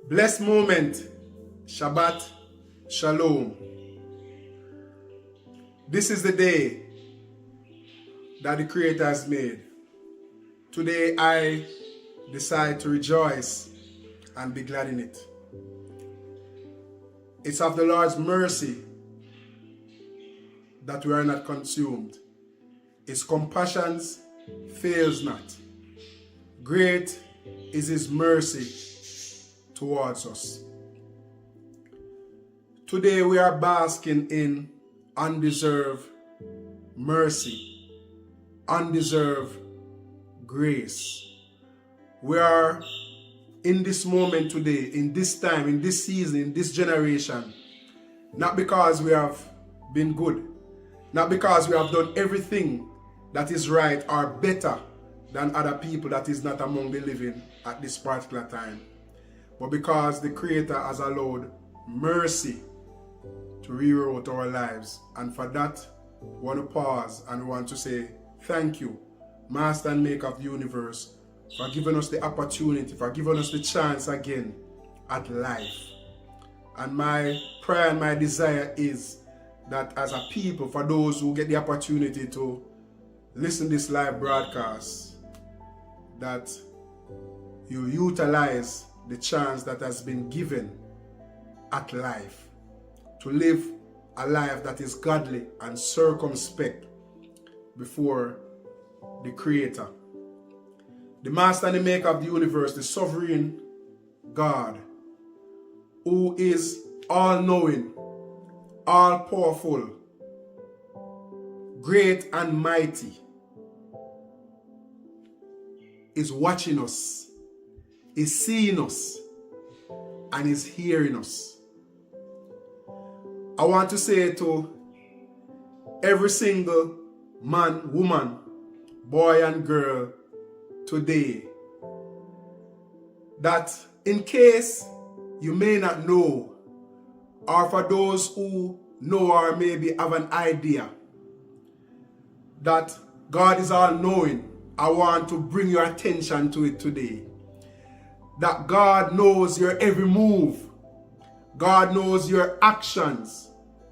Blessed moment, Shabbat Shalom. This is the day that the Creator has made. Today I decide to rejoice and be glad in it. It's of the Lord's mercy that we are not consumed. His compassions fails not. Great is His mercy towards us. Today we are basking in undeserved mercy, undeserved grace. We are in this moment today, in this time, in this season, in this generation, not because we have been good, not because we have done everything that is right or better than other people that is not among the living at this particular time, but because the Creator has allowed mercy to rewrite our lives. And for that, we want to pause and we want to say thank you, Master and Maker of the universe, for giving us the opportunity, for giving us the chance again at life. And my prayer and my desire is that as a people, for those who get the opportunity to listen to this live broadcast, that you utilize the chance that has been given at life to live a life that is godly and circumspect before the Creator, the Master and the Maker of the universe, the sovereign God, who is all-knowing, all-powerful, great and mighty, is watching us, is seeing us, and is hearing us. I want to say to every single man, woman, boy and girl today, that in case you may not know, or for those who know or maybe have an idea that God is all-knowing, I want to bring your attention to it today. That God knows your every move. God knows your actions.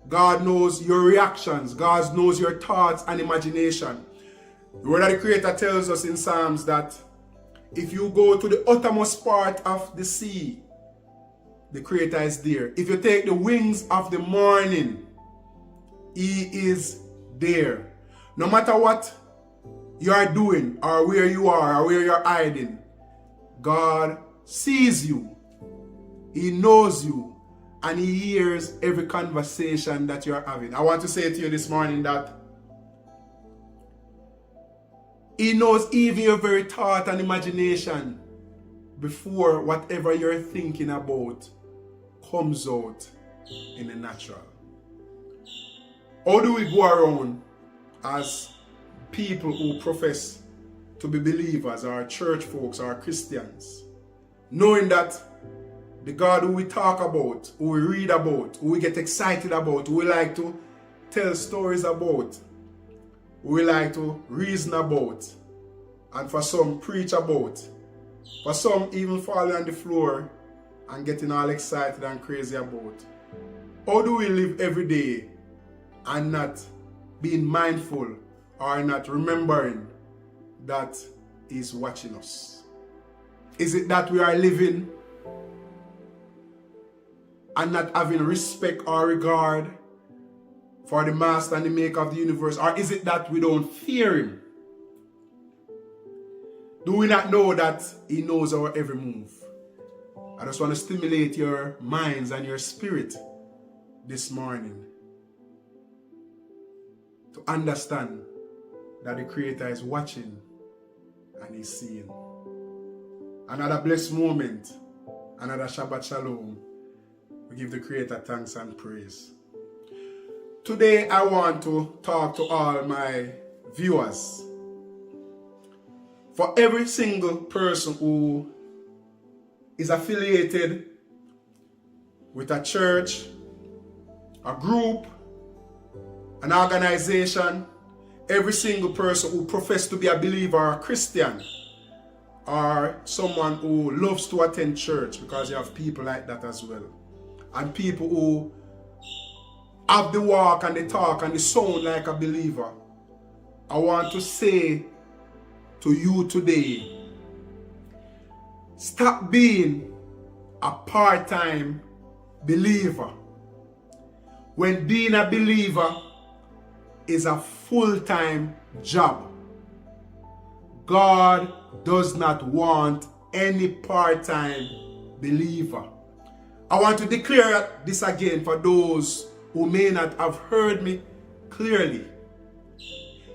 God knows your reactions. God knows your thoughts and imagination. The word of the Creator tells us in Psalms that if you go to the uttermost part of the sea, the Creator is there. If you take the wings of the morning, He is there. No matter what you are doing, or where you are, or where you're hiding, God sees you. He knows you. And He hears every conversation that you're having. I want to say to you this morning that He knows even your very thought and imagination before whatever you're thinking about comes out in the natural. How do we go around as people who profess to be believers, or church folks, or Christians, knowing that the God who we talk about, who we read about, who we get excited about, who we like to tell stories about, who we like to reason about, and for some preach about, for some even falling on the floor and getting all excited and crazy about. How do we live every day and not being mindful or not remembering that He's watching us? Is it that we are living and not having respect or regard for the Master and the Maker of the universe? Or is it that we don't fear Him? Do we not know that He knows our every move? I just want to stimulate your minds and your spirit this morning to understand that the Creator is watching and He's seeing. Another blessed moment, another Shabbat Shalom. We give the Creator thanks and praise. Today I want to talk to all my viewers. For every single person who is affiliated with a church, a group, an organization, every single person who professes to be a believer or a Christian, or someone who loves to attend church, because you have people like that as well. And people who have the walk and the talk and the sound like a believer. I want to say to you today, stop being a part-time believer when being a believer is a full-time job. God does not want any part-time believer. I want to declare this again for those who may not have heard me clearly.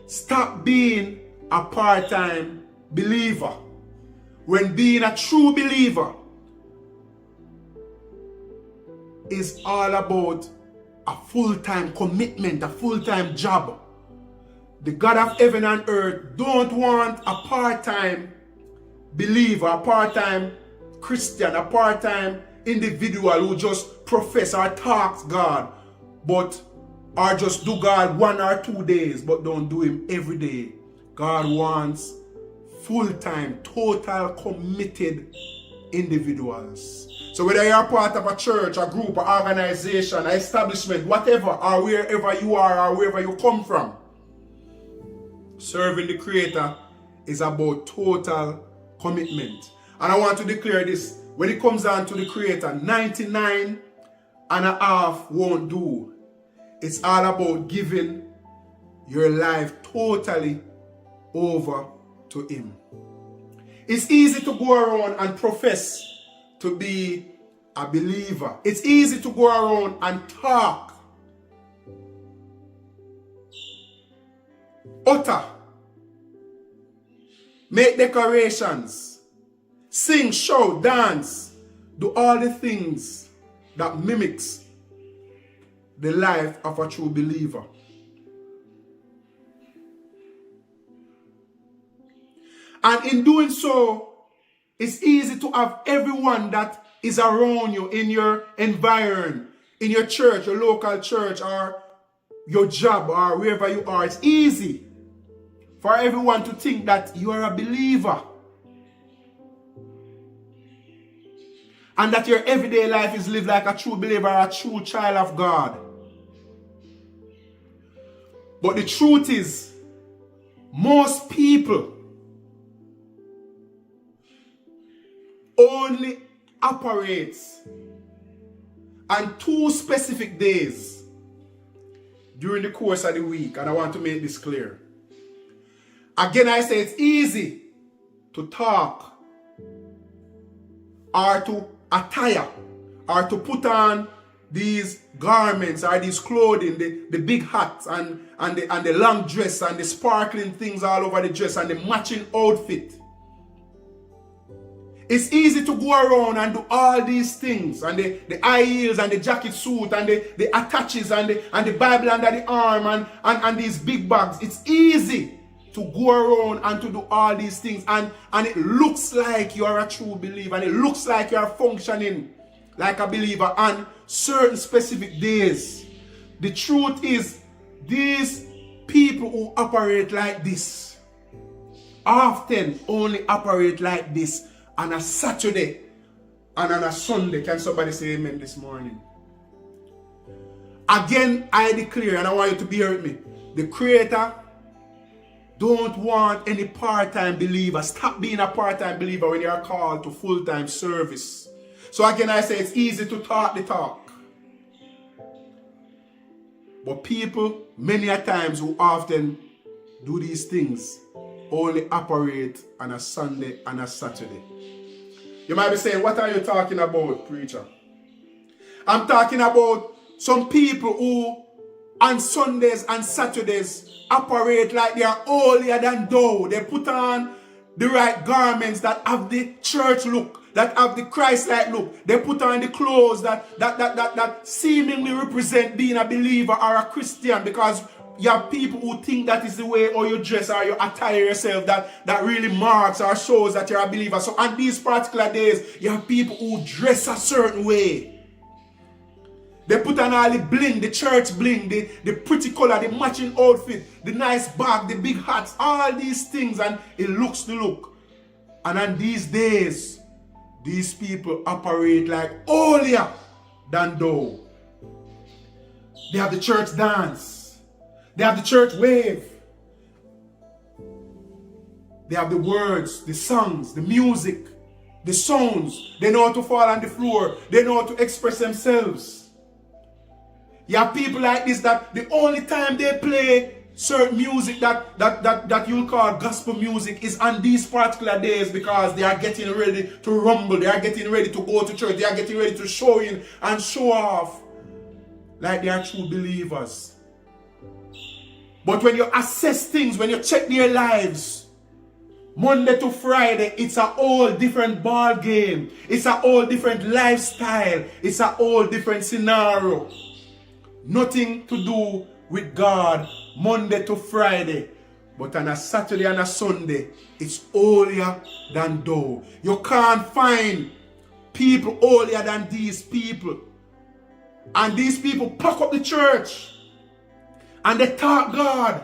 Stop being a part-time believer when being a true believer is all about a full-time commitment, a full-time job. The God of heaven and earth don't want a part-time believer, a part-time Christian, a part-time individual who just profess or talks God, but or just do God 1 or 2 days, but don't do him every day. God wants full-time, total committed individuals. So whether you're part of a church, a group, an organization, an establishment, whatever, or wherever you are or wherever you come from, serving the Creator is about total commitment. And I want to declare this, when it comes down to the Creator, 99.5 won't do. It's all about giving your life totally over to Him. It's easy to go around and profess to be a believer. It's easy to go around and talk, utter, make decorations, sing, shout, dance, do all the things that mimics the life of a true believer. And in doing so, it's easy to have everyone that is around you in your environment, in your church, your local church, or your job, or wherever you are. It's easy for everyone to think that you are a believer and that your everyday life is lived like a true believer or a true child of God. But the truth is, most people only operates on 2 specific days during the course of the week. And I want to make this clear. Again, I say it's easy to talk or to attire or to put on these garments or these clothing, the big hats and the long dress and the sparkling things all over the dress and the matching outfit. It's easy to go around and do all these things, and the high heels and the jacket suit and the attaches and the Bible under the arm and these big bags. It's easy to go around and to do all these things, and it looks like you are a true believer, and it looks like you are functioning like a believer on certain specific days. The truth is, these people who operate like this often only operate like this on a Saturday and on a Sunday. Can somebody say amen this morning? Again, I declare, and I want you to bear with me, the Creator don't want any part-time believer. Stop being a part-time believer when you are called to full-time service. So again, I say it's easy to talk the talk. But people, many a times, who often do these things only operate on a Sunday and a Saturday. You might be saying, what are you talking about, preacher? I'm talking about some people who on Sundays and Saturdays operate like they are holier than thou. They put on the right garments that have the church look, that have the Christ-like look. They put on the clothes that seemingly represent being a believer or a Christian, because you have people who think that is the way or you dress or you attire yourself that really marks or shows that you're a believer. So on these particular days, you have people who dress a certain way. They put on all the bling, the church bling, the pretty color, the matching outfit, the nice bag, the big hats, all these things, and it looks the look. And on these days, these people operate like holier than thou. They have the church dance. They have the church wave. They have the words, the songs, the music, the sounds. They know how to fall on the floor. They know how to express themselves. You have people like this that the only time they play certain music that you'll call gospel music is on these particular days, because they are getting ready to rumble. They are getting ready to go to church. They are getting ready to show in and show off like they are true believers. But when you assess things, when you check their lives, Monday to Friday, it's a whole different ball game. It's a whole different lifestyle. It's a whole different scenario. Nothing to do with God Monday to Friday. But on a Saturday and a Sunday, it's holier than thou. You can't find people holier than these people. And these people pack up the church and they talk God.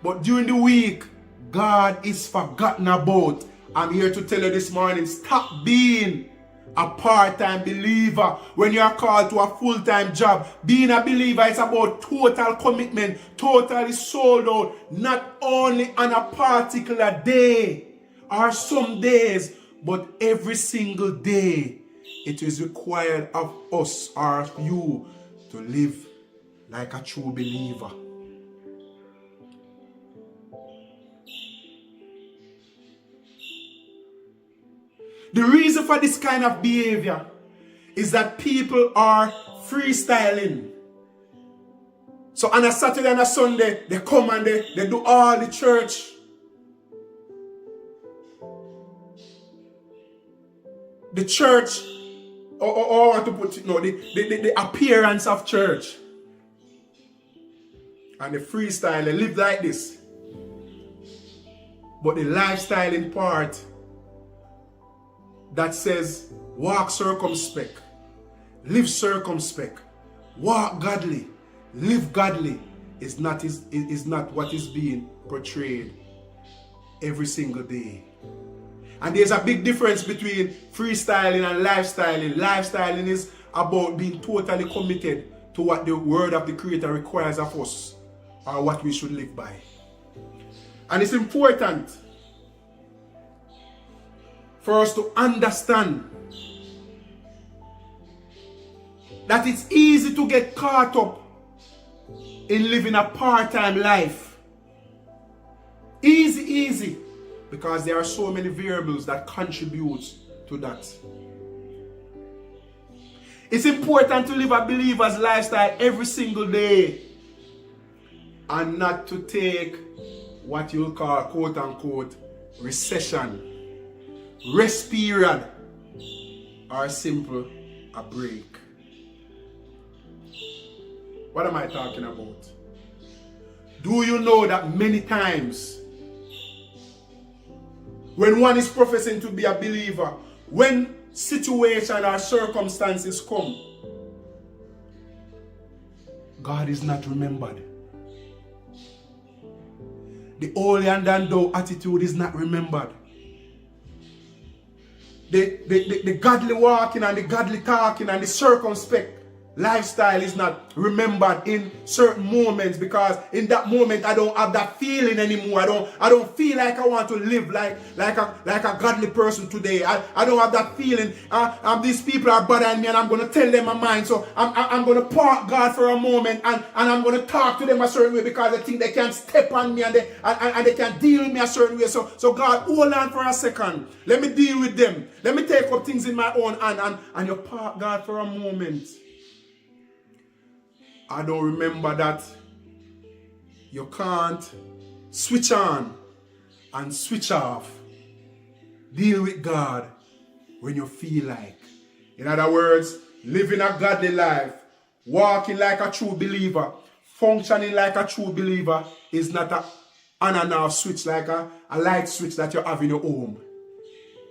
But during the week, God is forgotten about. I'm here to tell you this morning, stop being a part-time believer when you are called to a full-time job. Being a believer is about total commitment, totally sold out, not only on a particular day or some days, but every single day. It is required of us or of you to live like a true believer. The reason for this kind of behavior is that people are freestyling. So on a Saturday and a Sunday, they come and they do all the church. The church, or I want to put it, no, the appearance of church. And the freestyle, they live like this. But the lifestyling part that says, walk circumspect, live circumspect, walk godly, live godly, is not what is being portrayed every single day. And there's a big difference between freestyling and lifestyling. Lifestyling is about being totally committed to what the word of the Creator requires of us, or what we should live by. And it's important for us to understand that it's easy to get caught up in living a part-time life. Easy, because there are so many variables that contribute to that. It's important to live a believer's lifestyle every single day and not to take what you'll call, quote-unquote, recession, rest period, or simple a break. What am I talking about? Do you know that many times when one is professing to be a believer, when situation or circumstances come, God is not remembered. The holy and thou attitude is not remembered. The godly walking and the godly talking and the circumspect lifestyle is not remembered in certain moments, because in that moment I don't have that feeling anymore. I don't feel like I want to live like a godly person today. I don't have that feeling. These people are bothering me and I'm going to tell them my mind. So I'm going to park God for a moment and I'm going to talk to them a certain way, because I think they can step on me and they can deal with me a certain way. So God, hold on for a second. Let me deal with them. Let me take up things in my own hand, and you park God for a moment. I don't remember that you can't switch on and switch off. Deal with God when you feel like. In other words, living a godly life, walking like a true believer, functioning like a true believer is not a on and off switch, like a light switch that you have in your home.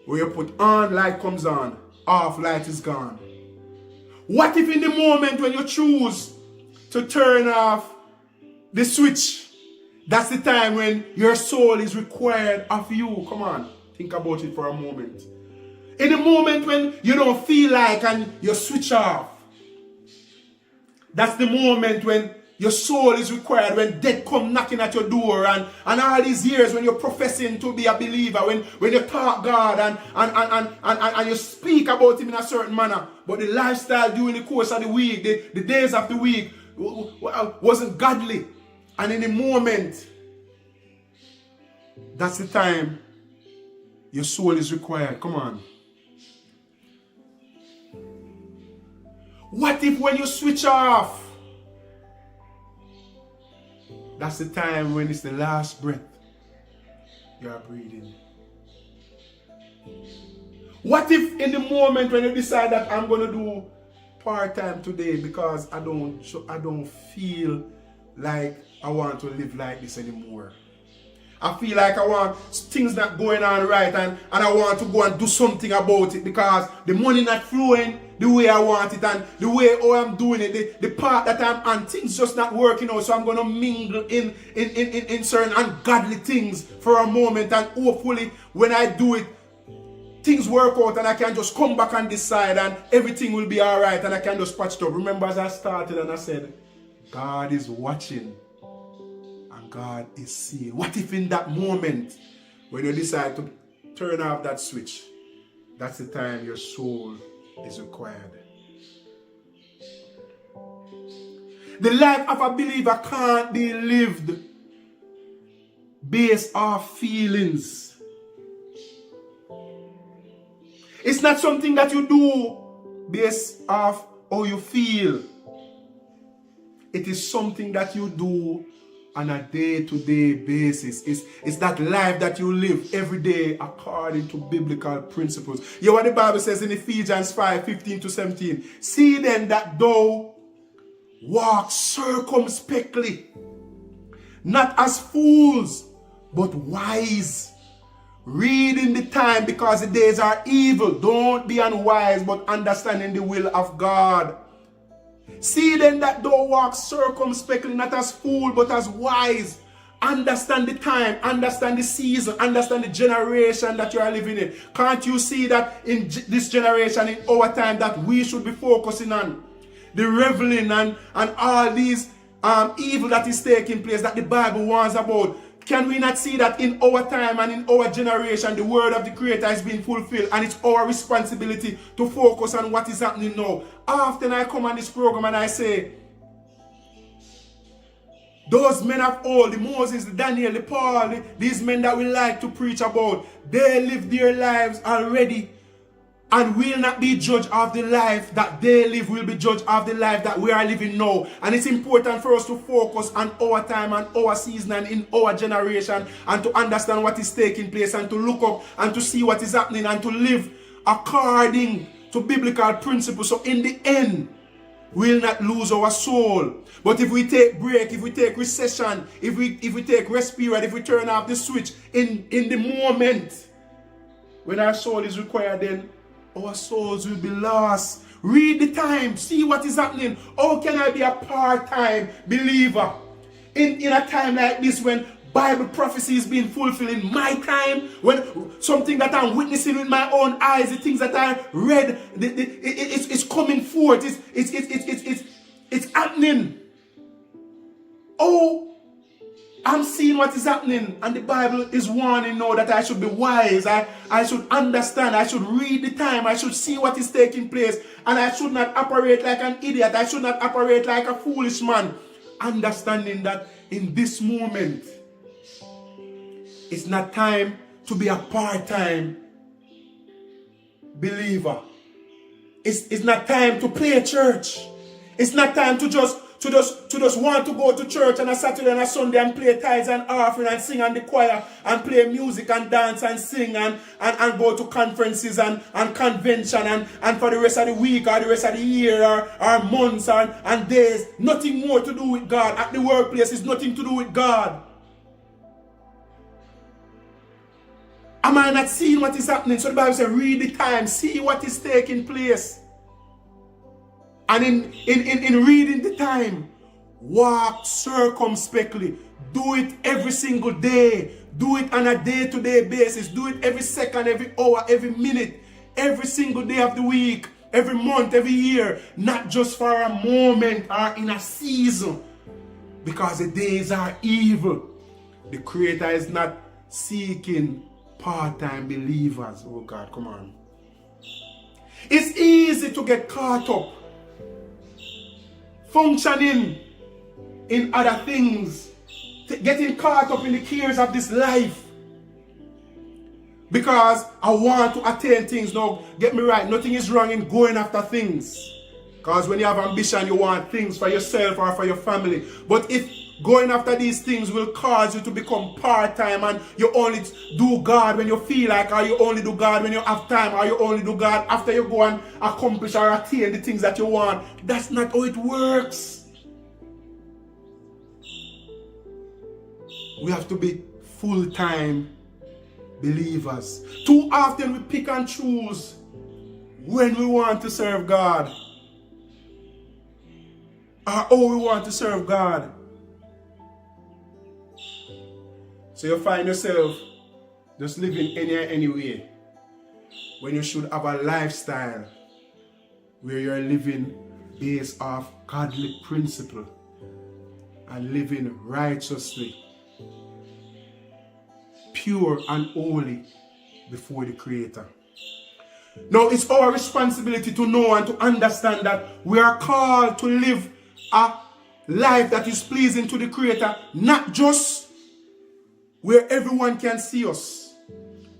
Where you put on, light comes on, off, light is gone. What if in the moment when you choose to turn off the switch, that's the time when your soul is required of you? Come on. Think about it for a moment. In the moment when you don't feel like and you switch off, that's the moment when your soul is required, when death come knocking at your door, and all these years when you're professing to be a believer, when you talk God and you speak about Him in a certain manner, but the lifestyle during the course of the week, the days of the week wasn't godly. And in the moment, that's the time your soul is required. Come on. What if when you switch off, that's the time when it's the last breath you are breathing? What if in the moment when you decide that I'm going to do part-time today because I don't feel like I want to live like this anymore? I feel like I want things not going on right, and I want to go and do something about it because the money not flowing the way I want it, and the way how I'm doing it, the part that I'm on, things just not working out. So I'm going to mingle in certain ungodly things for a moment, and hopefully when I do it, things work out and I can just come back and decide and everything will be all right and I can just patch it up. Remember, as I started and I said, God is watching. God is seeing. What if in that moment when you decide to turn off that switch, that's the time your soul is required? The life of a believer can't be lived based off feelings. It's not something that you do based off how you feel. It is something that you do on a day-to-day basis. It's that life that you live every day according to biblical principles. You know what the Bible says in Ephesians 5:15-17. See then that thou walk circumspectly, not as fools, but wise, reading the time because the days are evil. Don't be unwise, but understanding the will of God. See then that thou walk circumspectly, not as fool, but as wise. Understand the time, understand the season, understand the generation that you are living in. Can't you see that in this generation, in our time, that we should be focusing on the reveling and all these evil that is taking place that the Bible warns about? Can we not see that in our time and in our generation, the word of the Creator is being fulfilled, and it's our responsibility to focus on what is happening now? Often I come on this program and I say, those men of old, the Moses, the Daniel, the Paul, these men that we like to preach about, they live their lives already and will not be judged of the life that they live, will be judged of the life that we are living now. And it's important for us to focus on our time and our season and in our generation, and to understand what is taking place and to look up and to see what is happening and to live according to biblical principles. So in the end, we'll not lose our soul. But if we take break, if we take recession, if we take rest period, if we turn off the switch in the moment when our soul is required, then our souls will be lost. Read the time. See what is happening. How can I be a part-time believer in a time like this when Bible prophecy is being fulfilled in my time, when something that I'm witnessing with my own eyes, the things that I read, it's coming forth. It's happening. Oh, I'm seeing what is happening, and the Bible is warning now that I should be wise. I should understand. I should read the time. I should see what is taking place, and I should not operate like an idiot. I should not operate like a foolish man. Understanding that in this moment, it's not time to be a part-time believer. It's not time to play church. It's not time to just want to go to church on a Saturday and a Sunday and play tithes and offering and sing on the choir and play music and dance and sing and go to conferences and convention and for the rest of the week or the rest of the year or months and days. Nothing more to do with God. At the workplace is nothing to do with God. Am I not seeing what is happening? So the Bible says, read the time, see what is taking place. And in reading the time, walk circumspectly. Do it every single day. Do it on a day-to-day basis. Do it every second, every hour, every minute, every single day of the week, every month, every year. Not just for a moment or in a season. Because the days are evil. The Creator is not seeking part-time believers. Oh God, come on. It's easy to get caught up functioning in other things, getting caught up in the cares of this life. Because I want to attain things. Now, get me right, nothing is wrong in going after things. Because when you have ambition, you want things for yourself or for your family. But if going after these things will cause you to become part-time and you only do God when you feel like, or you only do God when you have time, or you only do God after you go and accomplish or attain the things that you want, that's not how it works. We have to be full-time believers. Too often we pick and choose when we want to serve God or how we want to serve God. So you find yourself just living any way when you should have a lifestyle where you're living based off godly principle and living righteously, pure and holy before the Creator. Now it's our responsibility to know and to understand that we are called to live a life that is pleasing to the Creator, not just where everyone can see us,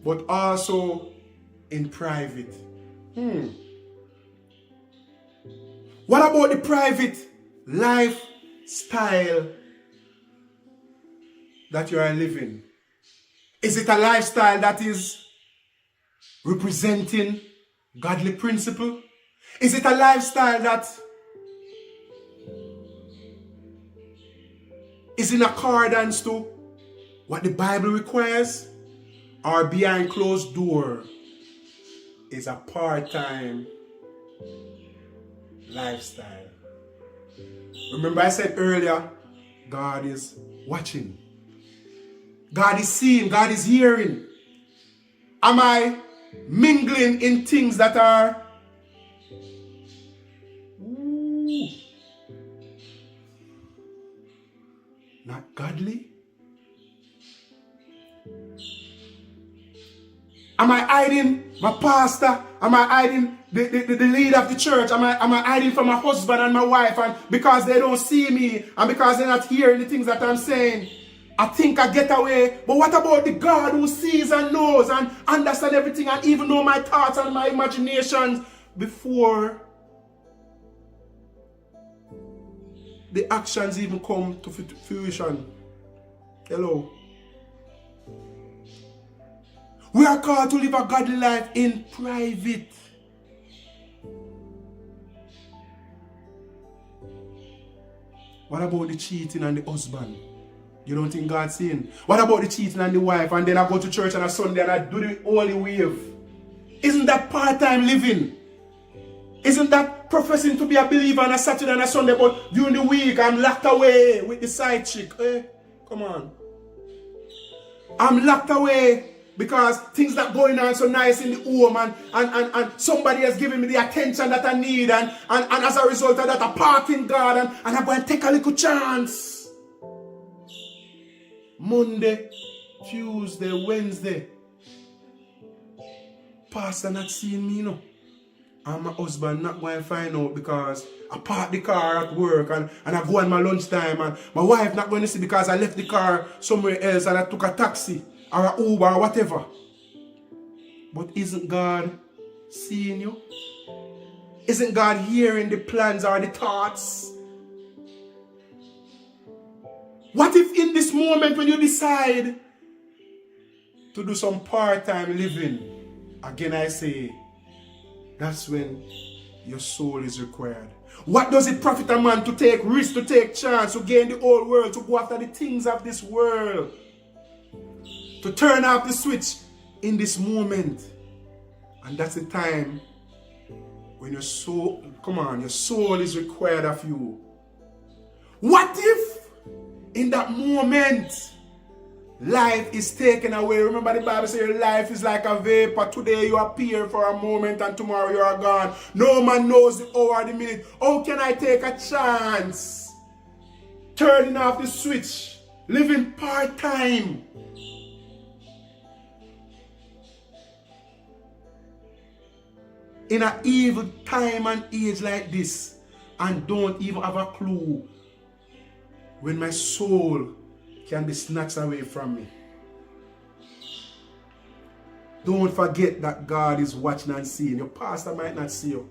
but also in private. What about the private lifestyle that you are living? Is it a lifestyle that is representing godly principle? Is it a lifestyle that is in accordance to what the Bible requires? Or behind closed door is a part-time lifestyle? Remember I said earlier, God is watching. God is seeing, God is hearing. Am I mingling in things that are not godly? Am I hiding my pastor? Am I hiding the leader of the church? Am I hiding from my husband and my wife, and because they don't see me and because they're not hearing the things that I'm saying, I think I get away? But what about the God who sees and knows and understands everything and even know my thoughts and my imaginations before the actions even come to fruition? Hello. We are called to live a godly life in private. What about the cheating and the husband? You don't think God's seeing? What about the cheating and the wife, and then I go to church on a Sunday and I do the holy wave? Isn't that part-time living? Isn't that professing to be a believer on a Saturday and a Sunday, but during the week I'm locked away with the side chick? Come on. I'm locked away because things not going on so nice in the home, and somebody has given me the attention that I need, and as a result of that I part in God and I'm going to take a little chance. Monday, Tuesday, Wednesday, pastor not seeing me, and my husband not going to find out because I parked the car at work and I go on my lunchtime, and my wife not going to see because I left the car somewhere else and I took a taxi or an Uber or whatever. But isn't God seeing you? Isn't God hearing the plans or the thoughts? What if in this moment when you decide to do some part-time living, again I say, that's when your soul is required. What does it profit a man to take risk, to take chance, to gain the whole world, to go after the things of this world, to turn off the switch in this moment? And that's the time when your soul, your soul is required of you. What if in that moment life is taken away. Remember the Bible says your life is like a vapor. Today you appear for a moment and tomorrow you are gone. No man knows the hour or the minute. How can I take a chance? Turning off the switch. Living part-time. In an evil time and age like this, and don't even have a clue when my soul can be snatched away from me. Don't forget that God is watching and seeing. Your pastor might not see you.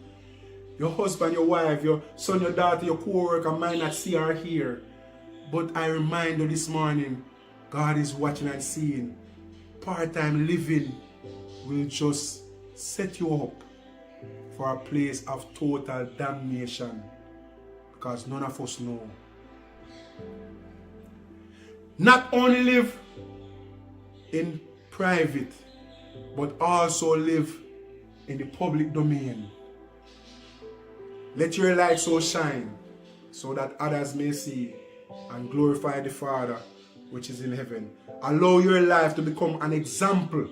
Your husband, your wife, your son, your daughter, your co-worker might not see or hear. But I remind you this morning, God is watching and seeing. Part-time living will just set you up for a place of total damnation, because none of us know. Not only live in private, but also live in the public domain. Let your light so shine, so that others may see and glorify the Father which is in heaven. Allow your life to become an example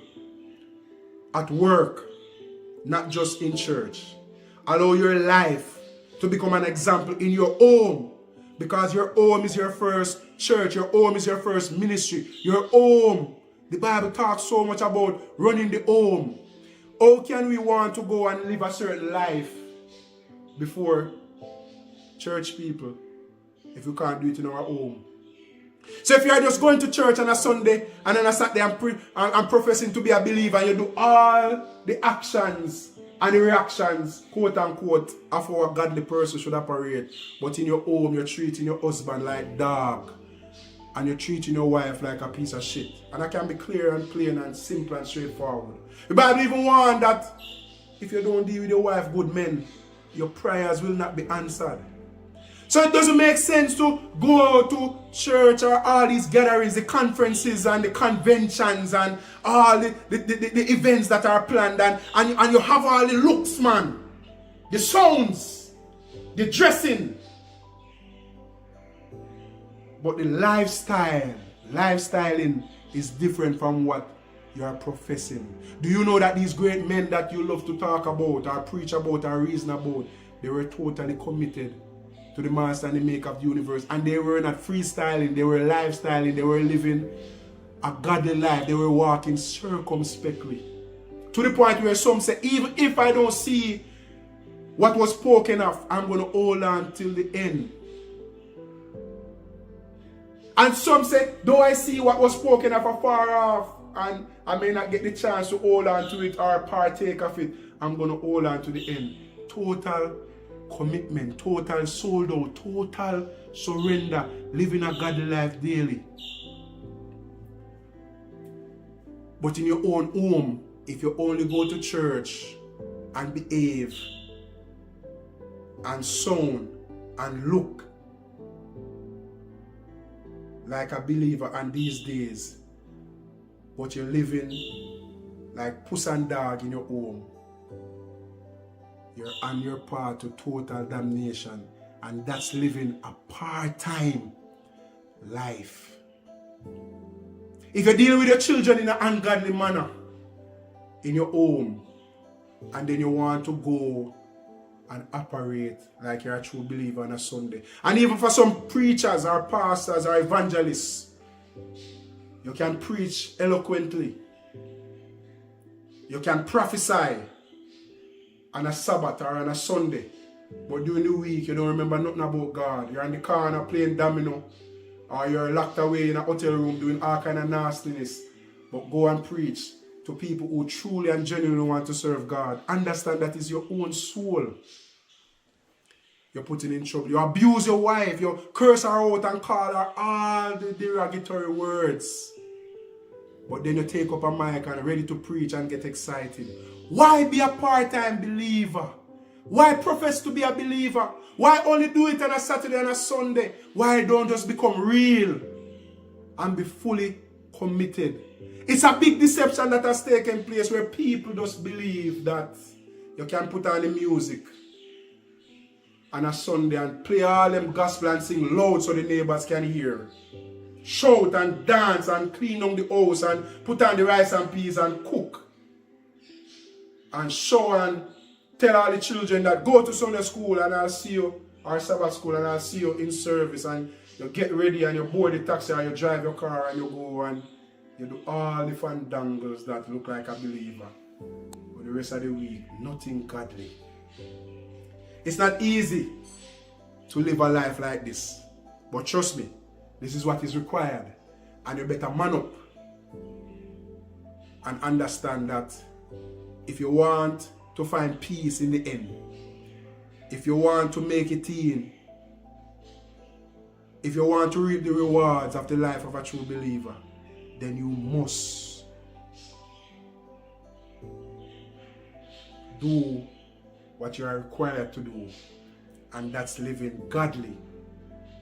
at work, not just in church. Allow your life to become an example in your home, because your home is your first church. Your home is your first ministry. Your home. The Bible talks so much about running the home. How can we want to go and live a certain life before church people if we can't do it in our home? So if you are just going to church on a Sunday and on a Saturday and professing to be a believer, and you do all the actions and the reactions, quote unquote, of how a godly person should operate, but in your home you're treating your husband like dog, and you're treating your wife like a piece of shit. And I can be clear and plain and simple and straightforward. The Bible even warns that if you don't deal with your wife good men, your prayers will not be answered. So it doesn't make sense to go to church or all these gatherings, the conferences and the conventions and all the events that are planned, and you have all the looks, man, the sounds, the dressing. But the lifestyling is different from what you are professing. Do you know that these great men that you love to talk about or preach about or reason about, they were totally committed to the master and the maker of the universe, and they were not freestyling, they were lifestyling, they were living a godly life, they were walking circumspectly. To the point where some say, even if I don't see what was spoken of, I'm going to hold on till the end. And some say, though I see what was spoken of afar off, and I may not get the chance to hold on to it or partake of it, I'm going to hold on to the end. Total commitment, total sold out, total surrender, living a godly life daily. But in your own home, if you only go to church and behave and sound and look like a believer and these days, but you're living like puss and dog in your home, you're on your path to total damnation, and that's living a part-time life. If you deal with your children in an ungodly manner in your home, and then you want to go and operate like you're a true believer on a Sunday, and even for some preachers or pastors or evangelists, you can preach eloquently, you can prophesy on a Sabbath or on a Sunday, but during the week you don't remember nothing about God. You're in the corner playing domino, or you're locked away in a hotel room doing all kind of nastiness. But go and preach to people who truly and genuinely want to serve God. Understand that is your own soul you're putting in trouble. You abuse your wife, you curse her out and call her all the derogatory words. But then you take up a mic and ready to preach and get excited. Why be a part-time believer? Why profess to be a believer? Why only do it on a Saturday and a Sunday? Why don't just become real and be fully committed? It's a big deception that has taken place where people just believe that you can put on the music on a Sunday and play all them gospel and sing loud so the neighbors can hear. shout and dance and clean on the house and put on the rice and peas and cook and show and tell all the children that go to Sunday school and I'll see you, or Sabbath school, and I'll see you in service, and you get ready and you board the taxi or you drive your car and you go and you do all the fandangles that look like a believer. But the rest of the week, nothing godly. It's not easy to live a life like this. But trust me, this is what is required. And you better man up and understand that if you want to find peace in the end, if you want to make it in, if you want to reap the rewards of the life of a true believer, then you must do what you are required to do, and that's living godly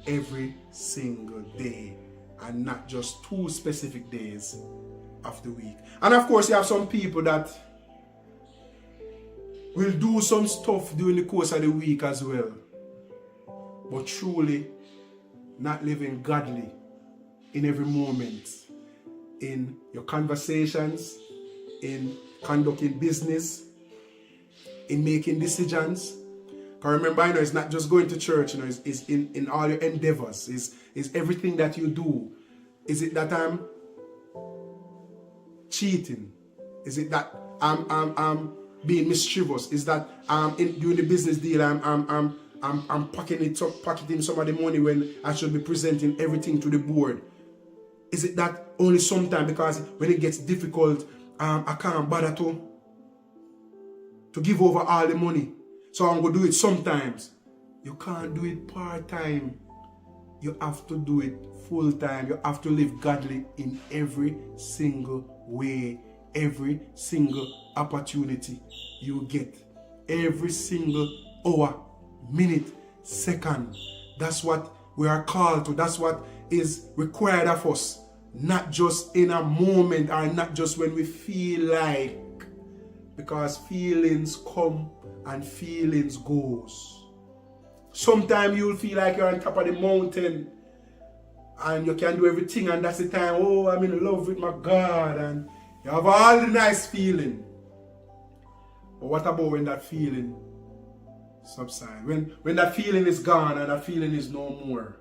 every single day and not just 2 specific days of the week. And of course you have some people that will do some stuff during the course of the week as well, but truly not living godly in every moment, in your conversations, in conducting business, in making decisions. Because remember, it's not just going to church, it's in all your endeavors, is everything that you do. Is it that I'm cheating? Is it that I'm being mischievous? Is that doing the business deal, I'm pocketing some of the money when I should be presenting everything to the board? Is it that only sometimes, because when it gets difficult, I can't bother to give over all the money, so I'm going to do it sometimes? You can't do it part-time. You have to do it full-time. You have to live godly in every single way, every single opportunity you get, every single hour, minute, second. That's what we are called to. That's what is required of us. Not just in a moment, or not just when we feel like, because feelings come and feelings goes. Sometimes you'll feel like you're on top of the mountain and you can do everything, and that's the time, oh, I'm in love with my God, and you have all the nice feeling. But what about when that feeling subsides? When that feeling is gone and that feeling is no more?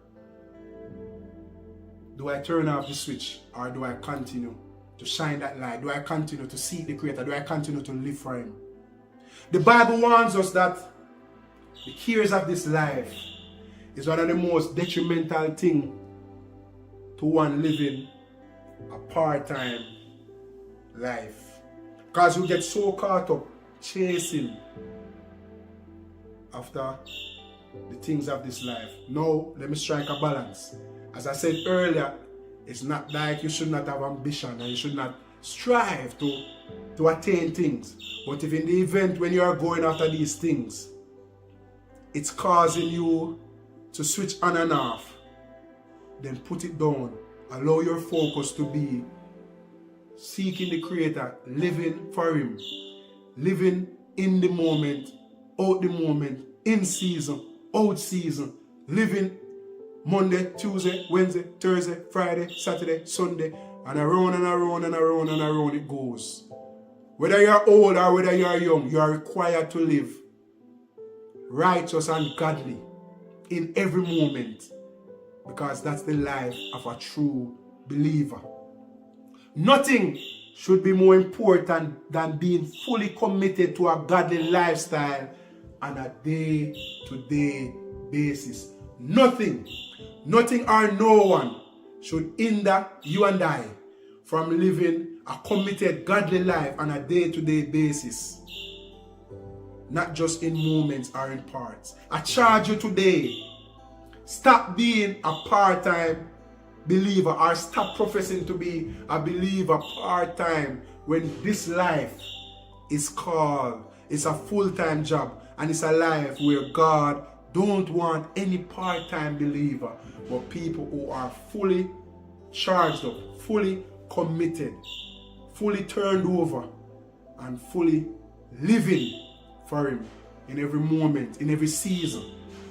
Do I turn off the switch, or do I continue to shine that light? Do I continue to seek the Creator? Do I continue to live for Him? The Bible warns us that the cares of this life is one of the most detrimental things to one living a part-time life. Because you get so caught up chasing after the things of this life. Now, let me strike a balance. As I said earlier, it's not like you should not have ambition and you should not strive to attain things. But if in the event when you are going after these things, it's causing you to switch on and off, then put it down. Allow your focus to be seeking the Creator, living for Him, living in the moment, out the moment, in season, out season, living Monday, Tuesday, Wednesday, Thursday, Friday, Saturday, Sunday, and around and around and around and around it goes. Whether you're old or whether you're young, you are required to live righteous and godly in every moment, because that's the life of a true believer. Nothing should be more important than being fully committed to a godly lifestyle on a day-to-day basis. Nothing or no one should hinder you and I from living a committed godly life on a day-to-day basis, not just in moments or in parts. I charge you today, stop being a part-time believer, or stop professing to be a believer part-time, when this life is called, it's a full-time job, and it's a life where God don't want any part-time believer, but people who are fully charged up, fully committed, fully turned over, and fully living for Him in every moment, in every season,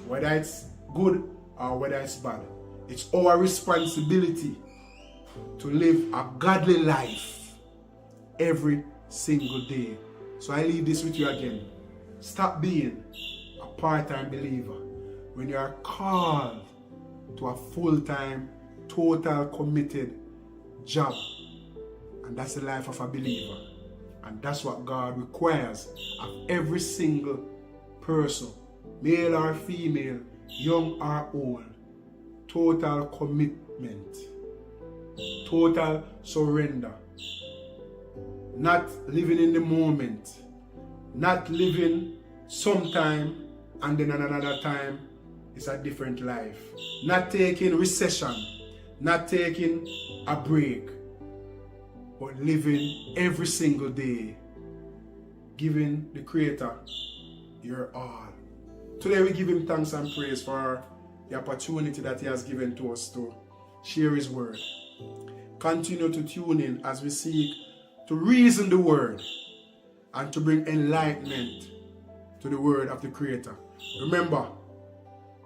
whether it's good or whether it's bad. It's our responsibility to live a godly life every single day. So I leave this with you again. Stop being a part-time believer when you are called to a full-time, total committed job. And that's the life of a believer. And that's what God requires of every single person, male or female, young or old. Total commitment, total surrender. Not living in the moment, not living sometime and then another time is a different life. Not taking recession, not taking a break, but living every single day, giving the Creator your all. Today we give Him thanks and praise for the opportunity that He has given to us to share His word. Continue to tune in as we seek to reason the word and to bring enlightenment to the word of the Creator. Remember,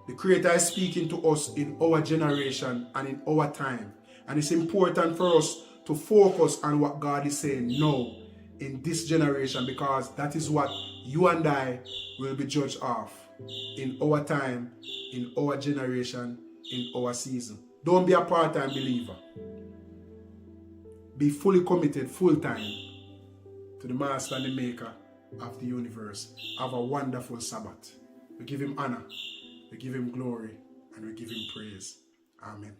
the Creator is speaking to us in our generation and in our time. And it's important for us to focus on what God is saying now in this generation, because that is what you and I will be judged of in our time, in our generation, in our season. Don't be a part-time believer. Be fully committed, full-time to the Master and the Maker of the universe. Have a wonderful Sabbath. We give Him honor, we give Him glory, and we give Him praise. Amen.